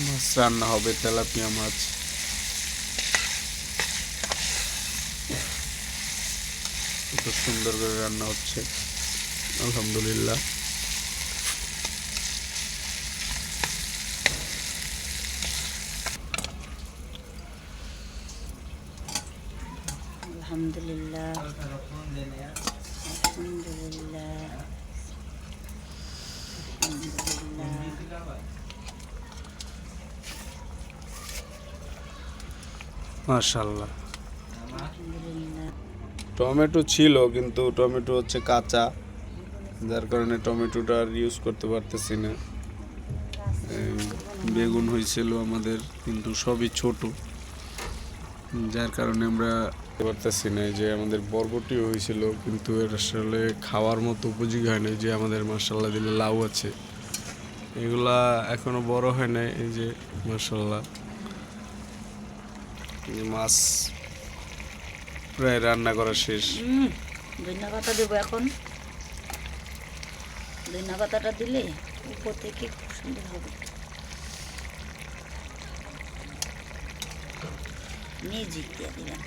মাছ রান্না হবে, তেলাপিয়া মাছ। কত সুন্দর করে রান্না হচ্ছে, আলহামদুলিল্লাহ। আলহামদুলিল্লাহ, আলহামদুলিল্লাহ, আলহামদুলিল্লাহ। মাশাআল্লাহ। টমেটো ছিল কিন্তু টমেটো হচ্ছে কাঁচা, যার কারণে টমেটোটা আর ইউজ করতে পারতেছি না। বেগুন হয়েছিল আমাদের, কিন্তু সবই ছোট, যার কারণে আমরা পারতেছি না। যে আমাদের বরবটি হয়েছিল, কিন্তু এর আসলে খাওয়ার মতো উপযোগী হয় না। যে আমাদের মাশাআল্লাহ দিলে লাউ আছে, এগুলা এখনো বড় হয় নাই। এই যে মাশাআল্লাহ মাছ প্রায় রান্না করা শেষ। ধনিয়া পাতা দেবো এখন। ধনিয়া পাতাটা দিলে উপর থেকে খুব সুন্দর হবে। মিউজিক দিয়ে দিলাম।